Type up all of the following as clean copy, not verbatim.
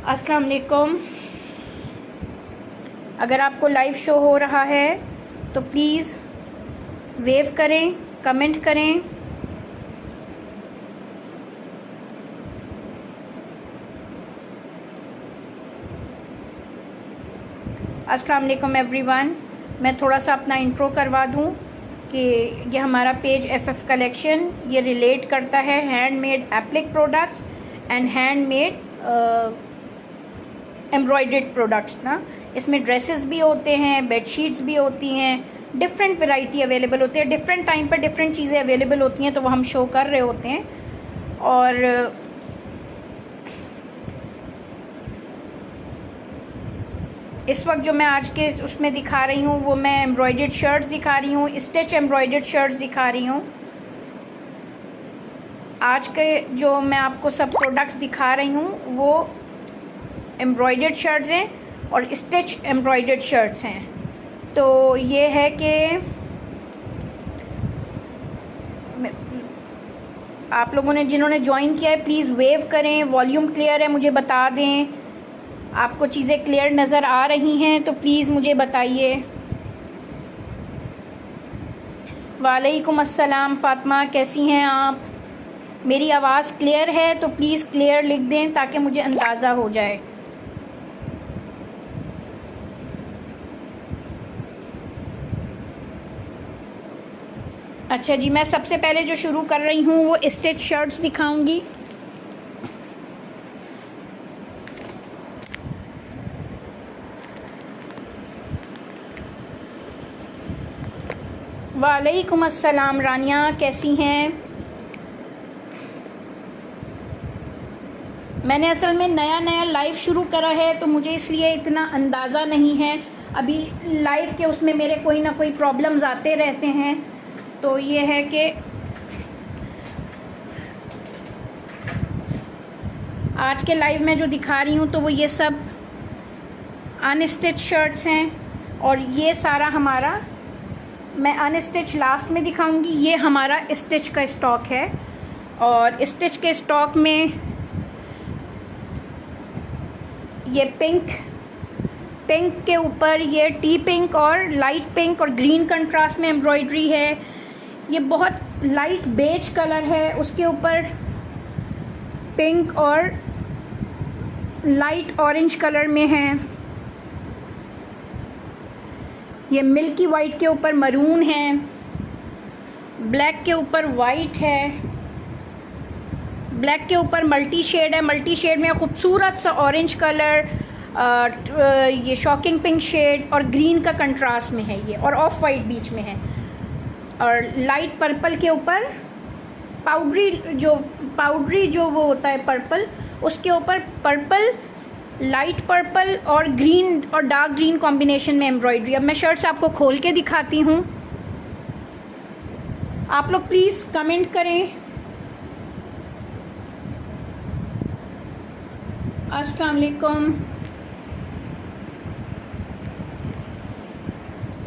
अस्सलाम वालेकुम। अगर आपको लाइव शो हो रहा है तो प्लीज़ वेव करें, कमेंट करें। अस्सलाम वालेकुम एवरीवन। मैं थोड़ा सा अपना इंट्रो करवा दूं कि ये हमारा पेज एफएफ कलेक्शन ये रिलेट करता है handmade applique products and handmade embroidered products ना। इसमें ड्रेसेस भी होते हैं, बेडशीट्स भी होती हैं, डिफरेंट वैरायटी अवेलेबल होती है, डिफरेंट टाइम पर डिफरेंट चीज़ें अवेलेबल होती हैं, तो वो हम शो कर रहे होते हैं। और इस वक्त जो मैं आज के उसमें दिखा रही हूँ वो मैं एम्ब्रॉयडर्ड शर्ट्स दिखा रही हूँ, स्टिच एम्ब्रॉयडर्ड शर्ट्स दिखा रही हूँ। आज के जो मैं आपको सब प्रोडक्ट्स दिखा रही हूँ वो एम्ब्रॉयडर्ड शर्ट्स हैं और स्टिच एम्ब्रॉयडर्ड शर्ट्स हैं। तो ये है कि आप लोगों ने जिन्होंने ज्वाइन किया है प्लीज़ वेव करें, वॉल्यूम क्लियर है मुझे बता दें। आपको चीज़ें क्लियर नज़र आ रही हैं तो प्लीज़ मुझे बताइए। वालेकुम अस्सलाम फ़ातिमा, कैसी हैं आप? मेरी आवाज़ क्लियर है तो प्लीज़ क्लियर लिख दें ताकि मुझे अंदाज़ा हो जाए। अच्छा जी, मैं सबसे पहले जो शुरू कर रही हूँ वो स्टिच शर्ट्स दिखाऊंगी। वालेकुम अस्सलाम रानिया, कैसी हैं? मैंने असल में नया नया लाइव शुरू करा है तो मुझे इसलिए इतना अंदाज़ा नहीं है। अभी लाइव के उसमें मेरे कोई ना कोई प्रॉब्लम्स आते रहते हैं। तो ये है कि आज के लाइव में जो दिखा रही हूँ तो वो ये सब अनस्टिच शर्ट्स हैं और ये सारा हमारा, मैं अनस्टिच लास्ट में दिखाऊंगी। ये हमारा स्टिच का स्टॉक है और स्टिच के स्टॉक में ये पिंक के ऊपर ये टी पिंक और लाइट पिंक और ग्रीन कंट्रास्ट में एम्ब्रॉयडरी है। ये बहुत लाइट बेज कलर है, उसके ऊपर पिंक और लाइट ऑरेंज कलर में है। ये मिल्की वाइट के ऊपर मरून है, ब्लैक के ऊपर वाइट है, ब्लैक के ऊपर मल्टी शेड है, मल्टी शेड में खूबसूरत सा ऑरेंज कलर, ये शॉकिंग पिंक शेड और ग्रीन का कंट्रास्ट में है ये, और ऑफ वाइट बीच में है। और लाइट पर्पल के ऊपर पाउडरी जो वो होता है पर्पल, उसके ऊपर पर्पल, लाइट पर्पल और ग्रीन और डार्क ग्रीन कॉम्बिनेशन में एम्ब्रॉयडरी। अब मैं शर्ट्स आपको खोल के दिखाती हूँ। आप लोग प्लीज़ कमेंट करें। अस्सलाम वालेकुम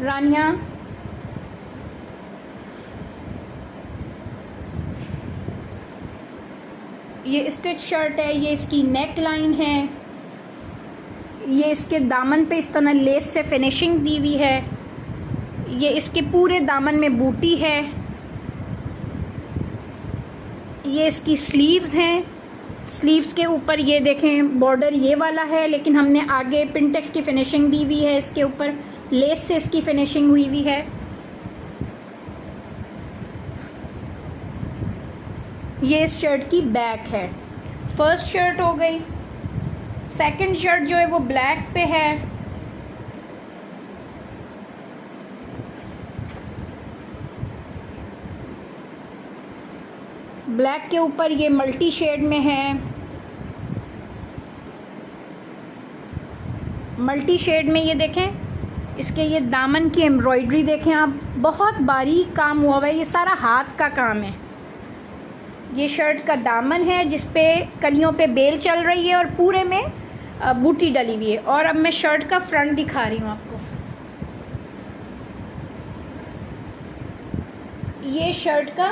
रानिया। ये स्टिच शर्ट है, ये इसकी नेक लाइन है, ये इसके दामन पे इस तरह लेस से फिनिशिंग दी हुई है, ये इसके पूरे दामन में बूटी है, ये इसकी स्लीव्स हैं। स्लीव्स के ऊपर ये देखें बॉर्डर ये वाला है, लेकिन हमने आगे पिंटेक्स की फिनिशिंग दी हुई है, इसके ऊपर लेस से इसकी फिनिशिंग हुई हुई है। ये इस शर्ट की बैक है। फर्स्ट शर्ट हो गई। सेकंड शर्ट जो है वो ब्लैक पे है। ब्लैक के ऊपर ये मल्टी शेड में है। मल्टी शेड में ये देखें, इसके ये दामन की एम्ब्रॉयडरी देखें आप, बहुत बारीक काम हुआ हुआ है, ये सारा हाथ का काम है। ये शर्ट का दामन है जिस पे कलियों पे बेल चल रही है और पूरे में बूटी डली हुई है। और अब मैं शर्ट का फ्रंट दिखा रही हूँ आपको। ये शर्ट का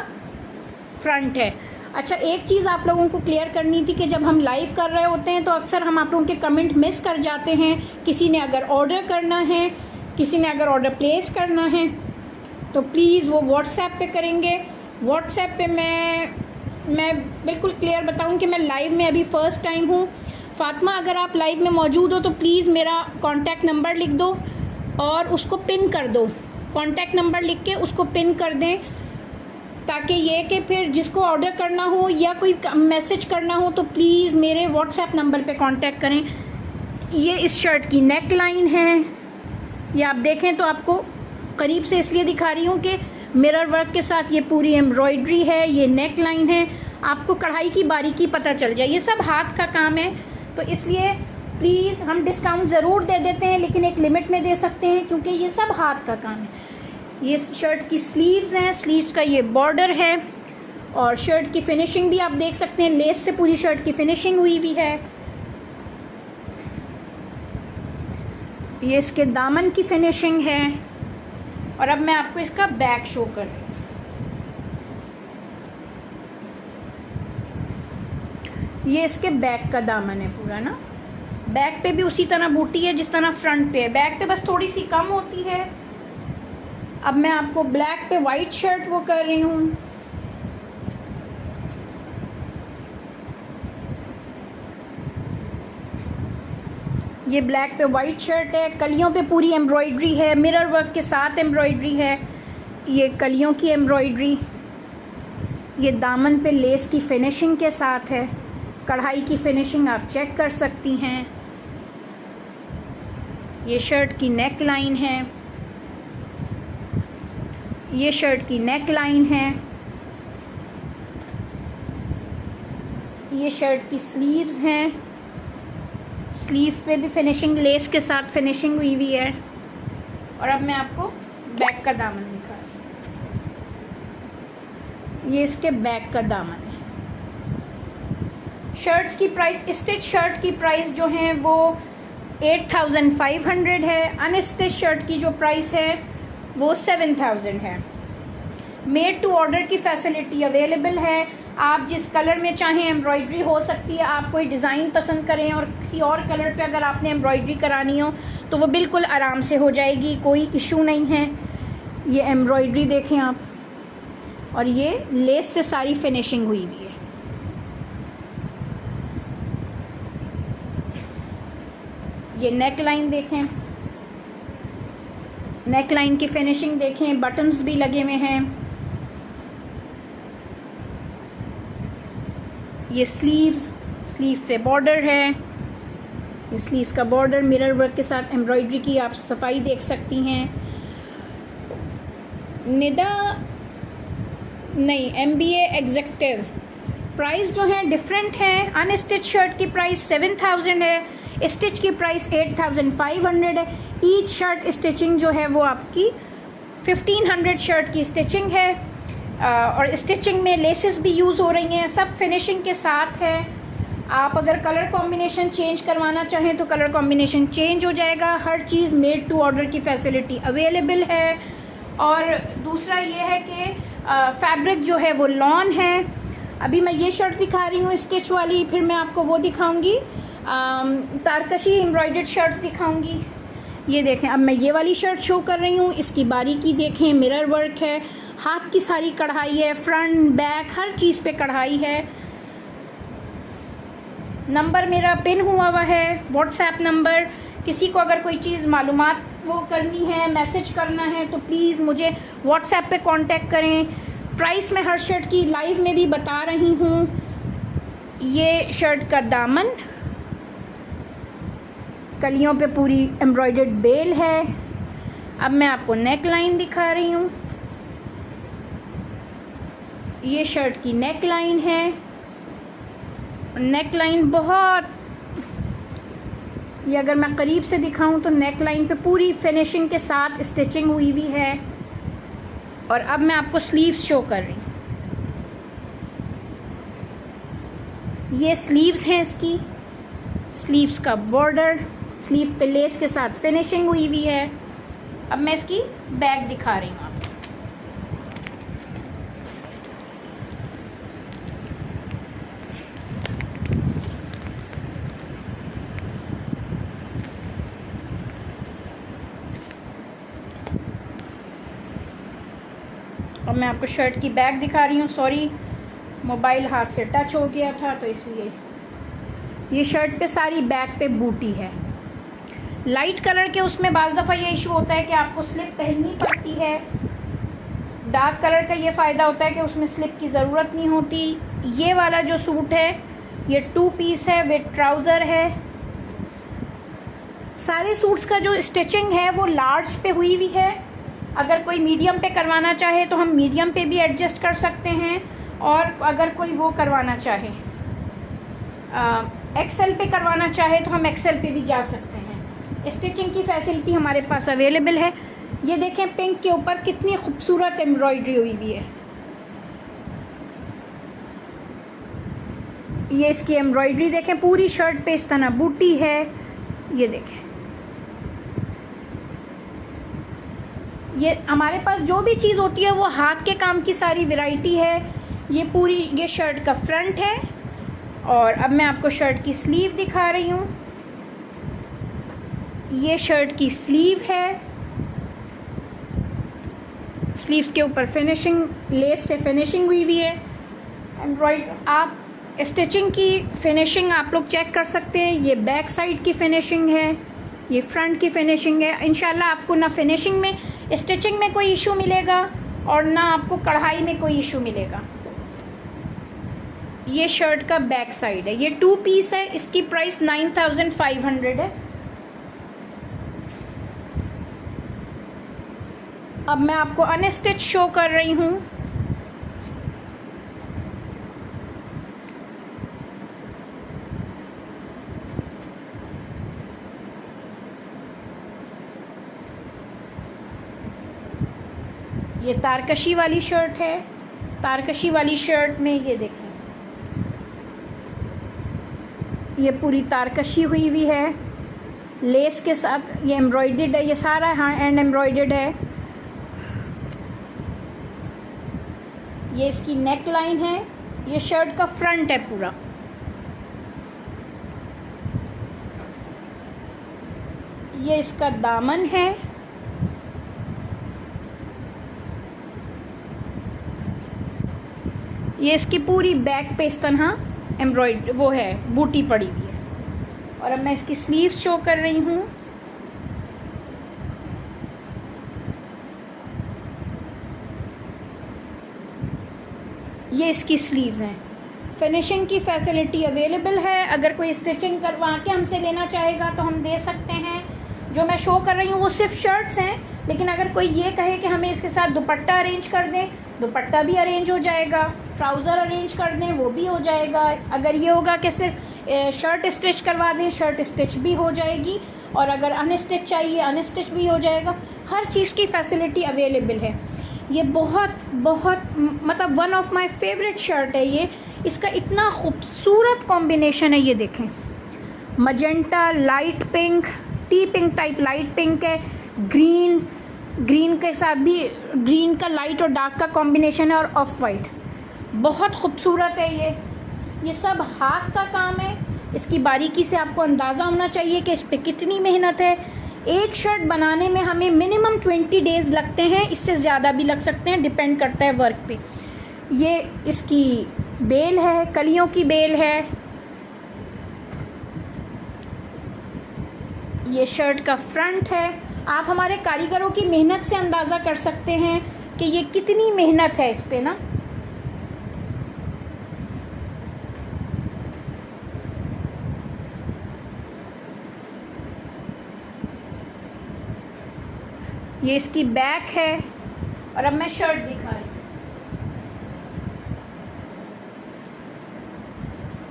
फ्रंट है। अच्छा, एक चीज़ आप लोगों को क्लियर करनी थी कि जब हम लाइव कर रहे होते हैं तो अक्सर हम आप लोगों के कमेंट मिस कर जाते हैं। किसी ने अगर ऑर्डर करना है, किसी ने अगर ऑर्डर प्लेस करना है तो प्लीज़ वो व्हाट्सएप पे करेंगे। व्हाट्सएप पे मैं बिल्कुल क्लियर बताऊं कि मैं लाइव में अभी फ़र्स्ट टाइम हूं। फातिमा, अगर आप लाइव में मौजूद हो तो प्लीज़ मेरा कॉन्टैक्ट नंबर लिख दो और उसको पिन कर दो। कॉन्टैक्ट नंबर लिख के उसको पिन कर दें, ताकि ये कि फिर जिसको ऑर्डर करना हो या कोई मैसेज करना हो तो प्लीज़ मेरे व्हाट्सएप नंबर पे कांटेक्ट करें। ये इस शर्ट की नेक लाइन है, ये आप देखें तो आपको करीब से इसलिए दिखा रही हूँ कि मिरर वर्क के साथ ये पूरी एम्ब्रॉयडरी है, ये नेक लाइन है, आपको कढ़ाई की बारीकी पता चल जाए। ये सब हाथ का काम है, तो इसलिए प्लीज़ हम डिस्काउंट ज़रूर दे देते हैं, लेकिन एक लिमिट में दे सकते हैं क्योंकि ये सब हाथ का काम है। ये शर्ट की स्लीव्स हैं, स्लीव्स का ये बॉर्डर है और शर्ट की फिनिशिंग भी आप देख सकते हैं, लेस से पूरी शर्ट की फिनिशिंग हुई हुई है। ये इसके दामन की फिनिशिंग है और अब मैं आपको इसका बैक शो कर रही हूँ। ये इसके बैक का दामन है पूरा ना, बैक पे भी उसी तरह बूटी है जिस तरह फ्रंट पे है, बैक पे बस थोड़ी सी कम होती है। अब मैं आपको ब्लैक पे वाइट शर्ट वो कर रही हूँ। ये ब्लैक पे वाइट शर्ट है, कलियों पे पूरी एम्ब्रॉयडरी है, मिरर वर्क के साथ एम्ब्रॉयडरी है, ये कलियों की एम्ब्रॉयडरी, ये दामन पे लेस की फिनिशिंग के साथ है, कढ़ाई की फिनिशिंग आप चेक कर सकती हैं। ये शर्ट की नेक लाइन है, ये शर्ट की नेक लाइन है, ये शर्ट की स्लीव्स हैं, स्लीव पे भी फिनिशिंग लेस के साथ फिनिशिंग हुई हुई है। और अब मैं आपको बैक का दामन दिखा रही हूँ। ये इसके बैक का दामन है। शर्ट्स की प्राइस, स्टिच शर्ट की प्राइस जो है वो 8500 है, अनस्टिच शर्ट की जो प्राइस है वो 7000 है। मेड टू ऑर्डर की फैसिलिटी अवेलेबल है, आप जिस कलर में चाहें एम्ब्रॉयडरी हो सकती है। आप कोई डिज़ाइन पसंद करें और किसी और कलर पे अगर आपने एम्ब्रॉयडरी करानी हो तो वो बिल्कुल आराम से हो जाएगी, कोई इशू नहीं है। ये एम्ब्रॉयडरी देखें आप, और ये लेस से सारी फिनिशिंग हुई हुई है। ये नेक लाइन देखें, नेक लाइन की फिनिशिंग देखें, बटन्स भी लगे हुए हैं। ये स्लीव्स, स्लीव पे बॉर्डर है, ये स्लीव्स का बॉर्डर मिरर वर्क के साथ एम्ब्रॉयडरी की आप सफाई देख सकती हैं। निदा नहीं, MBA एग्जेक्टिव प्राइस जो है डिफरेंट है। अनस्टिच शर्ट की प्राइस 7000 है, स्टिच की प्राइस 8500 है। ईच शर्ट स्टिचिंग जो है वो आपकी 1500 शर्ट की स्टिचिंग है, और स्टिचिंग में लेसेस भी यूज़ हो रही हैं, सब फिनिशिंग के साथ है। आप अगर कलर कॉम्बिनेशन चेंज करवाना चाहें तो कलर कॉम्बिनेशन चेंज हो जाएगा। हर चीज़ मेड टू ऑर्डर की फैसिलिटी अवेलेबल है। और दूसरा ये है कि फैब्रिक जो है वो लॉन है। अभी मैं ये शर्ट दिखा रही हूँ स्टिच वाली, फिर मैं आपको वो दिखाऊंगी तारकशी एम्ब्रॉयडर्ड शर्ट्स दिखाऊंगी। ये देखें, अब मैं ये वाली शर्ट शो कर रही हूँ, इसकी बारीकी देखें, मिरर वर्क है, हाथ की सारी कढ़ाई है, फ्रंट बैक हर चीज़ पे कढ़ाई है। नंबर मेरा पिन हुआ हुआ है, व्हाट्सएप नंबर। किसी को अगर कोई चीज़ मालूमात वो करनी है, मैसेज करना है तो प्लीज़ मुझे व्हाट्सएप पे कांटेक्ट करें। प्राइस मैं हर शर्ट की लाइव में भी बता रही हूँ। ये शर्ट का दामन, कलियों पे पूरी एम्ब्रॉयडर्ड बेल है। अब मैं आपको नेक लाइन दिखा रही हूँ। ये शर्ट की नेक लाइन है, नेक लाइन बहुत, ये अगर मैं करीब से दिखाऊं तो नेक लाइन पे पूरी फिनिशिंग के साथ स्टिचिंग हुई हुई है। और अब मैं आपको स्लीव्स शो कर रही हूँ। ये स्लीव्स हैं इसकी, स्लीव्स का बॉर्डर, स्लीव पे लेस के साथ फिनिशिंग हुई हुई है। अब मैं इसकी बैक दिखा रही हूँ आपको। अब मैं आपको शर्ट की बैक दिखा रही हूँ। सॉरी, मोबाइल हाथ से टच हो गया था तो इसलिए। ये शर्ट पे सारी बैक पे बूटी है। लाइट कलर के उसमें बाज़ दफ़ा ये इशू होता है कि आपको स्लिप पहननी पड़ती है। डार्क कलर का ये फ़ायदा होता है कि उसमें स्लिप की ज़रूरत नहीं होती। ये वाला जो सूट है ये 2 पीस है विद ट्राउज़र है। सारे सूट्स का जो स्टिचिंग है वो लार्ज पे हुई हुई है। अगर कोई मीडियम पे करवाना चाहे तो हम मीडियम पे भी एडजस्ट कर सकते हैं, और अगर कोई वो करवाना चाहे एक्सेल पे करवाना चाहे तो हम एक्सेल पे भी जा सकते हैं। स्टिचिंग की फैसिलिटी हमारे पास अवेलेबल है। ये देखें पिंक के ऊपर कितनी खूबसूरत एम्ब्रॉयडरी हुई हुई है। ये इसकी एम्ब्रॉयडरी देखें, पूरी शर्ट पे इस तरह बूटी है। ये देखें, ये हमारे पास जो भी चीज़ होती है वो हाथ के काम की सारी वैरायटी है। ये पूरी ये शर्ट का फ्रंट है। और अब मैं आपको शर्ट की स्लीव दिखा रही हूँ। ये शर्ट की स्लीव है। स्लीव्स के ऊपर फिनिशिंग, लेस से फिनिशिंग हुई हुई है। आप स्टिचिंग की फिनिशिंग आप लोग चेक कर सकते हैं। ये बैक साइड की फिनिशिंग है, ये फ्रंट की फिनिशिंग है। इंशाल्लाह आपको ना फिनिशिंग में, स्टिचिंग में कोई इशू मिलेगा और ना आपको कढ़ाई में कोई इशू मिलेगा। ये शर्ट का बैक साइड है। ये 2 पीस है। इसकी प्राइस 9500 है। अब मैं आपको अनस्टिच शो कर रही हूँ। ये तारकशी वाली शर्ट है। तारकशी वाली शर्ट में ये देखें, ये पूरी तारकशी हुई हुई है लेस के साथ। ये एम्ब्रॉयडर्ड है, ये सारा हैंड एम्ब्रॉयडर्ड है। ये इसकी नेक लाइन है। ये शर्ट का फ्रंट है पूरा। ये इसका दामन है। ये इसकी पूरी बैक पे इस तरह एम्ब्रॉयडरी वो है, बूटी पड़ी हुई है। और अब मैं इसकी स्लीव्स शो कर रही हूँ। ये इसकी स्लीव्स हैं। फिनिशिंग की फैसिलिटी अवेलेबल है। अगर कोई स्टिचिंग करवा के हमसे लेना चाहेगा तो हम दे सकते हैं। जो मैं शो कर रही हूँ वो सिर्फ शर्ट्स हैं, लेकिन अगर कोई ये कहे कि हमें इसके साथ दुपट्टा अरेंज कर दें, दुपट्टा भी अरेंज हो जाएगा। ट्राउज़र अरेंज कर दें, वो भी हो जाएगा। अगर ये होगा कि सिर्फ शर्ट स्टिच करवा दें, शर्ट स्टिच भी हो जाएगी। और अगर अनस्टिच चाहिए, अनस्टिच भी हो जाएगा। हर चीज़ की फैसिलिटी अवेलेबल है। ये बहुत बहुत मतलब one of my favourite shirt है ये। इसका इतना खूबसूरत कॉम्बिनेशन है। ये देखें, magenta, light pink, T pink type light pink है, ग्रीन के साथ भी, ग्रीन का लाइट और डार्क का कॉम्बिनेशन है, और ऑफ वाइट। बहुत खूबसूरत है ये सब हाथ का काम है। इसकी बारीकी से आपको अंदाज़ा होना चाहिए कि इस पर कितनी मेहनत है। एक शर्ट बनाने में हमें मिनिमम 20 डेज़ लगते हैं, इससे ज़्यादा भी लग सकते हैं, डिपेंड करता है वर्क पे। ये इसकी बेल है, कलियों की बेल है। ये शर्ट का फ्रंट है। आप हमारे कारीगरों की मेहनत से अंदाज़ा कर सकते हैं कि ये कितनी मेहनत है इस पे ना। ये इसकी बैक है। और अब मैं शर्ट दिखा रही हूँ।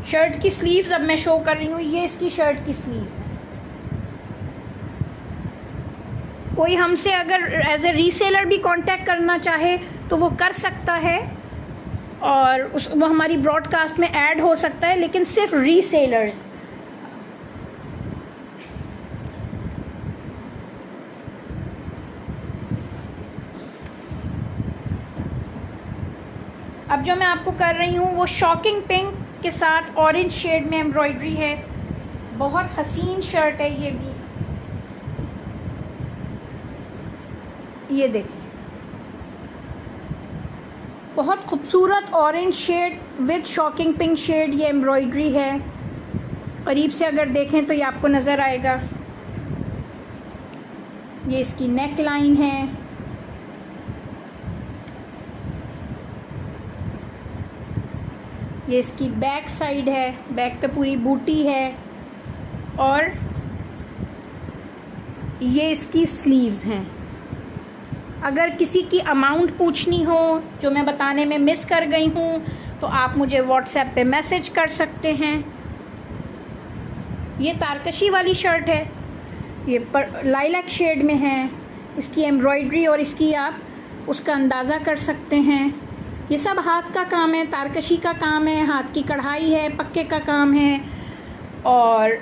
शर्ट की स्लीव्स अब मैं शो कर रही हूँ। ये इसकी शर्ट की स्लीव्स है। कोई हमसे अगर एज ए रीसेलर भी कांटेक्ट करना चाहे तो वो कर सकता है, और वो हमारी ब्रॉडकास्ट में ऐड हो सकता है, लेकिन सिर्फ रीसेलर्स। अब जो मैं आपको कर रही हूँ वो शॉकिंग पिंक के साथ ऑरेंज शेड में एम्ब्रॉयडरी है। बहुत हसीन शर्ट है ये भी। ये देखिए, बहुत खूबसूरत orange shade with shocking pink shade ये एम्ब्रॉयडरी है। करीब से अगर देखें तो ये आपको नज़र आएगा। ये इसकी नेक लाइन है। ये इसकी बैक साइड है, बैक पे पूरी बूटी है। और ये इसकी स्लीव्स हैं। अगर किसी की अमाउंट पूछनी हो जो मैं बताने में मिस कर गई हूँ तो आप मुझे व्हाट्सएप पे मैसेज कर सकते हैं। ये तारकशी वाली शर्ट है, ये लाइलैक शेड में है। इसकी एम्ब्रॉयडरी और इसकी आप उसका अंदाज़ा कर सकते हैं। ये सब हाथ का काम है, तारकशी का काम है, हाथ की कढ़ाई है, पक्के का काम है। और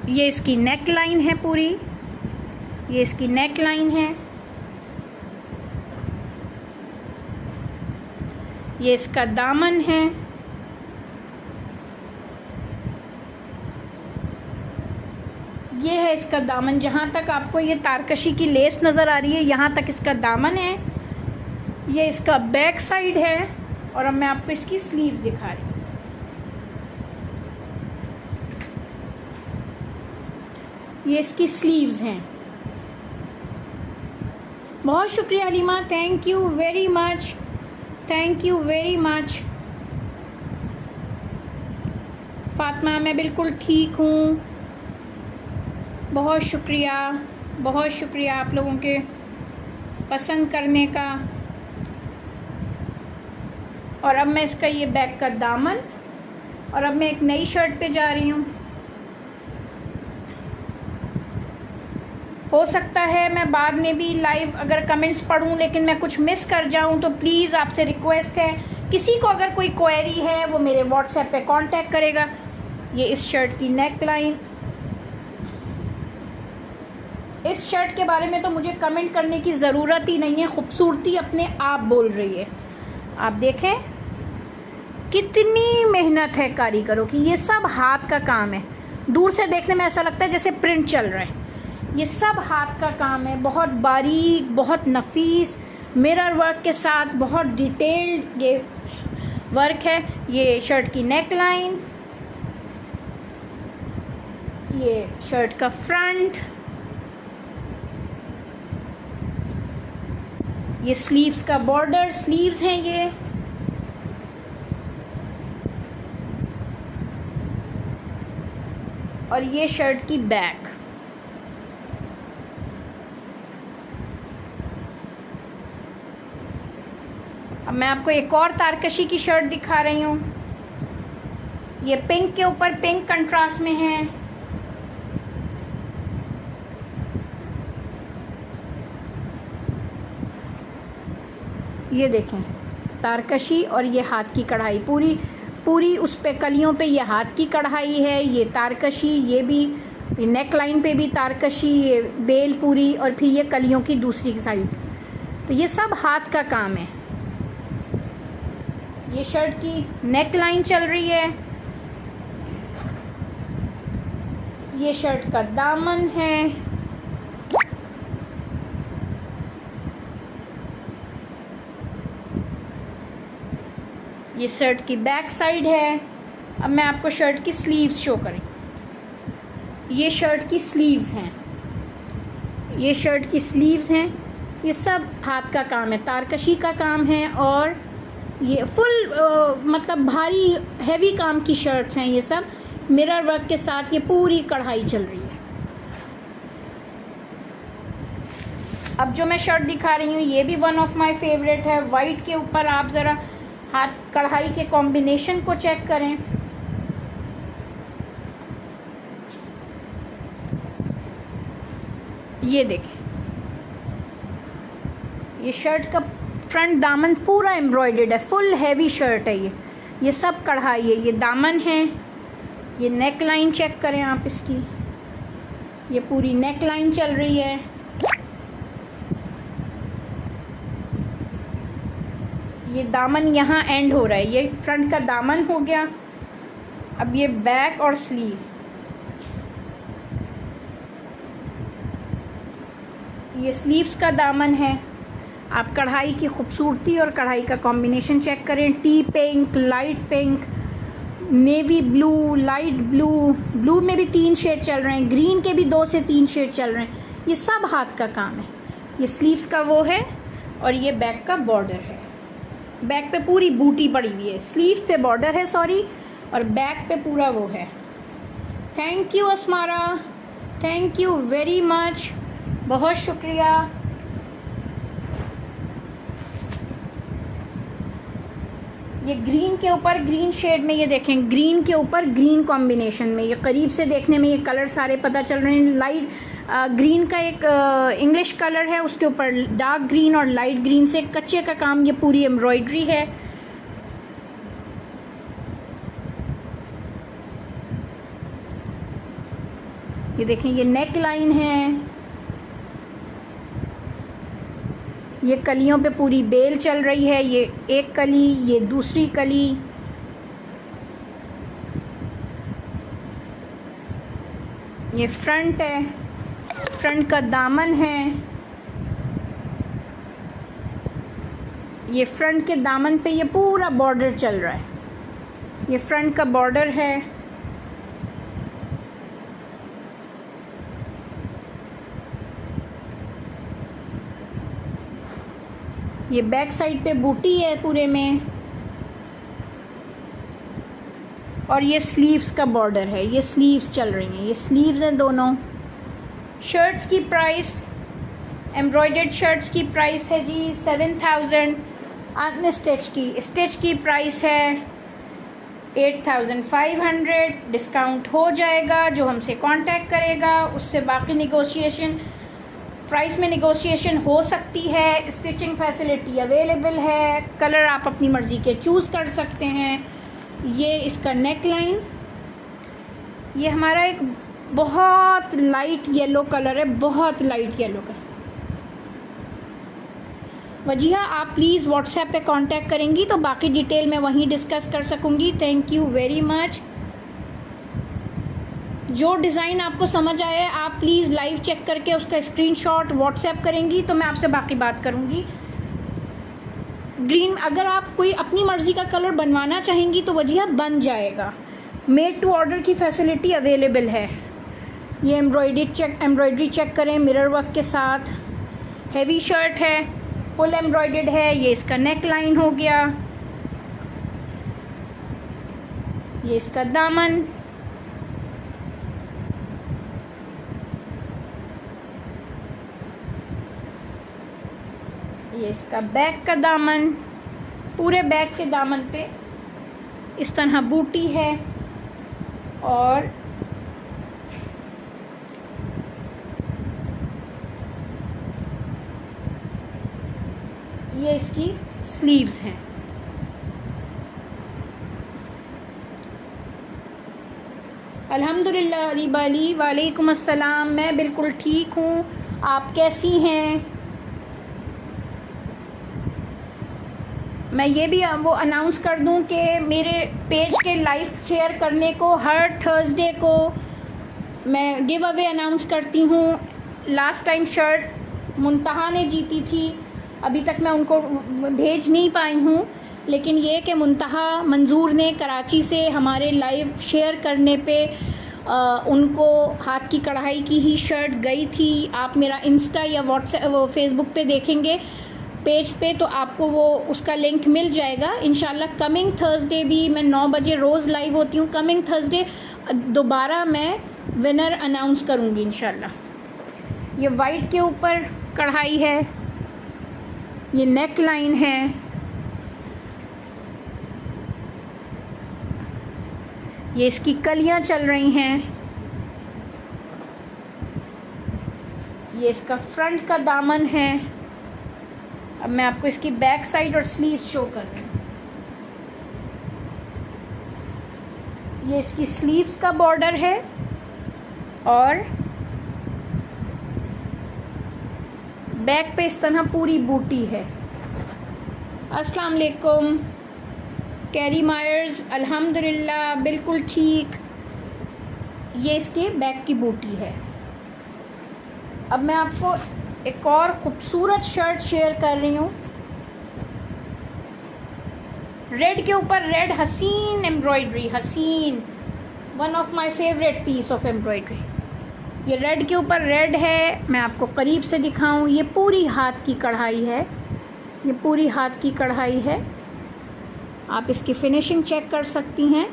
ये इसकी नेक लाइन है पूरी, ये इसकी नेक लाइन है। ये इसका दामन है। ये है इसका दामन, जहाँ तक आपको ये तारकशी की लेस नज़र आ रही है यहाँ तक इसका दामन है। ये इसका बैक साइड है। और अब मैं आपको इसकी स्लीव दिखा रही हूँ। ये इसकी स्लीव्स हैं। बहुत शुक्रिया Halima, thank you very much, thank you very much. Fatima मैं बिल्कुल ठीक हूँ। बहुत शुक्रिया, बहुत शुक्रिया आप लोगों के पसंद करने का। और अब मैं इसका ये बैक का दामन, और अब मैं एक नई शर्ट पे जा रही हूँ। हो सकता है मैं बाद में भी लाइव अगर कमेंट्स पढूं, लेकिन मैं कुछ मिस कर जाऊं तो प्लीज़ आपसे रिक्वेस्ट है, किसी को अगर कोई क्वेरी है वो मेरे व्हाट्सएप पे कांटेक्ट करेगा। ये इस शर्ट की नेक लाइन। इस शर्ट के बारे में तो मुझे कमेंट करने की ज़रूरत ही नहीं है, खूबसूरती अपने आप बोल रही है। आप देखें कितनी मेहनत है कारीगरों की। ये सब हाथ का काम है। दूर से देखने में ऐसा लगता है जैसे प्रिंट चल रहा है। ये सब हाथ का काम है, बहुत बारीक, बहुत नफीस मिरर वर्क के साथ, बहुत डिटेल्ड ये वर्क है। ये शर्ट की नेक लाइन, ये शर्ट का फ्रंट, ये स्लीव्स का बॉर्डर, स्लीव्स हैं ये। और ये शर्ट की बैक। अब मैं आपको एक और तारकशी की शर्ट दिखा रही हूँ। ये पिंक के ऊपर पिंक कंट्रास्ट में है। ये देखें तारकशी और ये हाथ की कढ़ाई, पूरी पूरी उस पे कलियों पे ये हाथ की कढ़ाई है। ये तारकशी, ये भी नेक लाइन पे भी तारकशी, ये बेल पूरी, और फिर ये कलियों की दूसरी साइड। तो ये सब हाथ का काम है। ये शर्ट की नेक लाइन चल रही है। ये शर्ट का दामन है। ये शर्ट की बैक साइड है। अब मैं आपको शर्ट की स्लीव्स शो करें। ये शर्ट की स्लीव्स हैं, ये शर्ट की स्लीव्स हैं। ये सब हाथ का काम है, तारकशी का काम है। और ये फुल मतलब भारी हैवी काम की शर्ट्स हैं। ये सब मिरर वर्क के साथ ये पूरी कढ़ाई चल रही है। अब जो मैं शर्ट दिखा रही हूँ ये भी वन ऑफ माय फेवरेट है। वाइट के ऊपर आप ज़रा हाथ कढ़ाई के कॉम्बिनेशन को चेक करें। ये देखें, ये शर्ट का फ्रंट दामन पूरा एम्ब्रॉयडर्ड है, फुल हैवी शर्ट है ये सब कढ़ाई है। ये दामन है। ये नेक लाइन चेक करें आप इसकी, ये पूरी नेक लाइन चल रही है। ये दामन यहाँ एंड हो रहा है, ये फ्रंट का दामन हो गया। अब ये बैक और स्लीव्स, ये स्लीव्स का दामन है। आप कढ़ाई की खूबसूरती और कढ़ाई का कॉम्बिनेशन चेक करें। T pink, light pink, navy blue, light blue, blue में भी 3 शेड चल रहे हैं, ग्रीन के भी 2 से 3 शेड चल रहे हैं। ये सब हाथ का काम है। ये स्लीव्स का वो है और ये बैक का बॉर्डर है। बैक पे पूरी बूटी पड़ी हुई है, स्लीव पे बॉर्डर है सॉरी, और बैक पे पूरा वो है। Thank you Asmara, thank you very much, बहुत शुक्रिया। ये ग्रीन के ऊपर ग्रीन शेड में, ये देखें ग्रीन के ऊपर ग्रीन कॉम्बिनेशन में, ये करीब से देखने में ये कलर सारे पता चल रहे हैं। लाइट ग्रीन का एक इंग्लिश कलर है, उसके ऊपर डार्क ग्रीन और लाइट ग्रीन से कच्चे का काम, ये पूरी एम्ब्रॉयडरी है। ये देखें ये नेक लाइन है, ये कलियों पे पूरी बेल चल रही है। ये एक कली, ये दूसरी कली, ये फ्रंट है, फ्रंट का दामन है। ये फ्रंट के दामन पे ये पूरा बॉर्डर चल रहा है, ये फ्रंट का बॉर्डर है। ये बैक साइड पे बूटी है पूरे में, और ये स्लीव्स का बॉर्डर है। ये स्लीव्स चल रही हैं, ये स्लीव्स हैं दोनों। शर्ट्स की प्राइस, एम्ब्रॉयडर्ड शर्ट्स की प्राइस है जी 7000। आपने स्टिच की प्राइस है 8500। डिस्काउंट हो जाएगा, जो हमसे कांटेक्ट करेगा उससे बाकी निगोशिएशन, प्राइस में निगोशिएशन हो सकती है। स्टिचिंग फैसिलिटी अवेलेबल है, कलर आप अपनी मर्ज़ी के चूज़ कर सकते हैं। ये इसका नेक लाइन, ये हमारा एक बहुत लाइट येलो कलर है, बहुत लाइट येलो कलर। वजिया आप प्लीज़ व्हाट्सएप पे कांटेक्ट करेंगी तो बाकी डिटेल मैं वहीं डिस्कस कर सकूँगी। Thank you very much. जो डिज़ाइन आपको समझ आए आप प्लीज़ लाइव चेक करके उसका स्क्रीनशॉट व्हाट्सएप करेंगी तो मैं आपसे बाकी बात करूँगी। ग्रीन, अगर आप कोई अपनी मर्ज़ी का कलर बनवाना चाहेंगी तो वजिया बन जाएगा। मेड टू ऑर्डर की फैसिलिटी अवेलेबल है। ये एम्ब्रॉयडरी चेक करें मिरर वर्क के साथ। हैवी शर्ट है, फुल एम्ब्रॉयडर्ड है। ये इसका नेक लाइन हो गया, ये इसका दामन, ये इसका बैक का दामन। पूरे बैक के दामन पे इस तरह बूटी है, और ये इसकी स्लीव्स हैं। अल्हम्दुलिल्लाह रिबाली, वालेकुम अस्सलाम। मैं बिल्कुल ठीक हूँ, आप कैसी हैं? मैं ये भी वो अनाउंस कर दूं कि मेरे पेज के लाइव शेयर करने को हर थर्सडे को मैं गिव अवे अनाउंस करती हूँ। लास्ट टाइम शर्ट मुंतहा ने जीती थी, अभी तक मैं उनको भेज नहीं पाई हूँ, लेकिन ये कि मुंतहा मंजूर ने कराची से हमारे लाइव शेयर करने पे उनको हाथ की कढ़ाई की ही शर्ट गई थी। आप मेरा इंस्टा या व्हाट्सएप वो फेसबुक पे देखेंगे पेज पे तो आपको वो उसका लिंक मिल जाएगा। इंशाल्लाह कमिंग थर्सडे भी मैं 9 बजे रोज़ लाइव होती हूँ। कमिंग थर्सडे दोबारा मैं विनर अनाउंस करूँगी इंशाल्लाह। ये वाइट के ऊपर कढ़ाई है, ये नेक लाइन है, ये इसकी कलियाँ चल रही हैं, ये इसका फ्रंट का दामन है। अब मैं आपको इसकी बैक साइड और स्लीव शो कर रही हूँ। ये इसकी स्लीव्स का बॉर्डर है और बैक पे इस तरह पूरी बूटी है। अस्सलाम वालेकुम कैरी मायर्स, अल्हम्दुलिल्लाह बिल्कुल ठीक। ये इसके बैक की बूटी है। अब मैं आपको एक और खूबसूरत शर्ट शेयर कर रही हूँ। रेड के ऊपर रेड हसीन एम्ब्रॉयडरी, हसीन, one of my favourite piece of embroidery. ये रेड के ऊपर रेड है, मैं आपको करीब से दिखाऊं। ये पूरी हाथ की कढ़ाई है, ये पूरी हाथ की कढ़ाई है। आप इसकी फिनिशिंग चेक कर सकती हैं।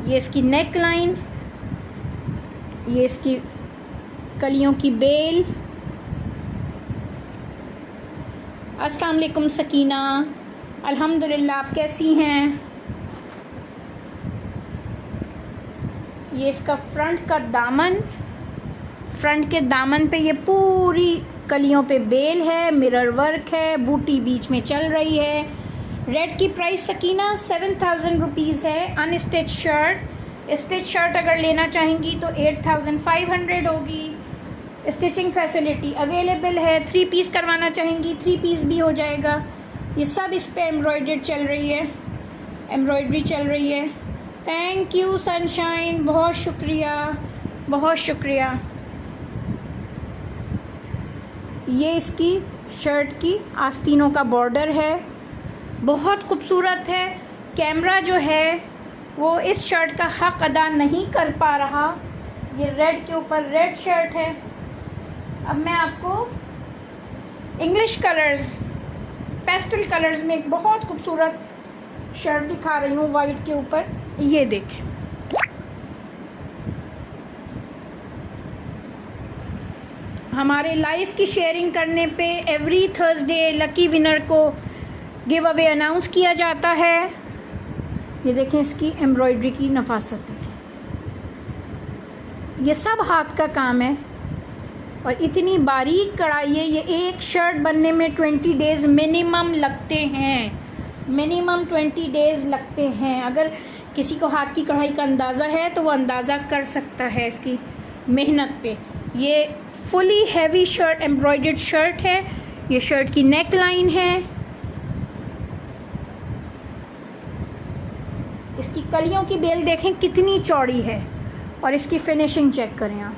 ये इसकी नेक लाइन, ये इसकी कलियों की बेल। अस्सलाम वालेकुम सकीना, अल्हम्दुलिल्लाह, आप कैसी हैं? ये इसका फ्रंट का दामन, फ्रंट के दामन पे ये पूरी कलियों पे बेल है, मिरर वर्क है, बूटी बीच में चल रही है। रेड की प्राइस सकीना 7000 रुपीज़ है। अनस्टिच शर्ट, स्टिच शर्ट अगर लेना चाहेंगी तो 8500 होगी। स्टिचिंग फैसिलिटी अवेलेबल है। 3 पीस करवाना चाहेंगी 3 पीस भी हो जाएगा। ये सब इस पे एम्ब्रॉयडर्ड चल रही है, एम्ब्रॉयडरी चल रही है। थैंक यू सनशाइन, बहुत शुक्रिया, बहुत शुक्रिया। ये इसकी शर्ट की आस्तीनों का बॉर्डर है, बहुत खूबसूरत है। कैमरा जो है वो इस शर्ट का हक अदा नहीं कर पा रहा। ये रेड के ऊपर रेड शर्ट है। अब मैं आपको इंग्लिश कलर्स, पेस्टल कलर्स में एक बहुत खूबसूरत शर्ट दिखा रही हूँ वाइट के ऊपर। ये देखें, हमारे लाइव की शेयरिंग करने पे एवरी थर्सडे लकी विनर को गिव अवे अनाउंस किया जाता है। ये देखें, इसकी एम्ब्रॉयडरी की नफासत देखें। ये सब हाथ का काम है और इतनी बारीक कढ़ाई है। ये एक शर्ट बनने में 20 डेज़ मिनिमम लगते हैं, मिनिमम 20 डेज़ लगते हैं। अगर किसी को हाथ की कढ़ाई का अंदाज़ा है तो वो अंदाज़ा कर सकता है इसकी मेहनत पे। ये fully heavy shirt, embroidered shirt है। ये शर्ट की नेक लाइन है। इसकी कलियों की बेल देखें कितनी चौड़ी है और इसकी फिनिशिंग चेक करें आप।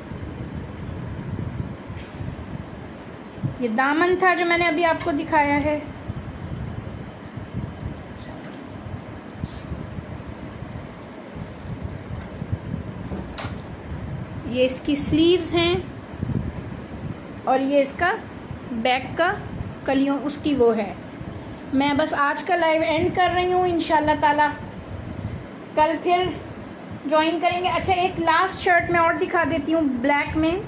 ये दामन था जो मैंने अभी आपको दिखाया है। ये इसकी स्लीव्स हैं और ये इसका बैक का कलियों उसकी वो है। मैं बस आज का लाइव एंड कर रही हूँ, इंशाल्लाह ताला कल फिर ज्वाइन करेंगे। अच्छा, एक लास्ट शर्ट मैं और दिखा देती हूँ ब्लैक में।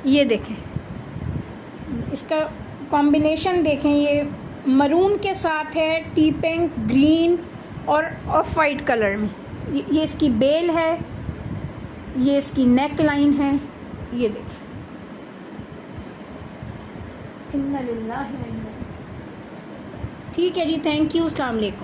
ये देखें, इसका कॉम्बिनेशन देखें, ये मरून के साथ है, टी पिंक, ग्रीन और ऑफ वाइट कलर में। ये इसकी बेल है, ये इसकी नेक लाइन है। ये देखें, इन्ना लिल्लाहि व इन्ना इलैहि। ठीक है जी, थैंक यू, अस्सलाम वालेकुम।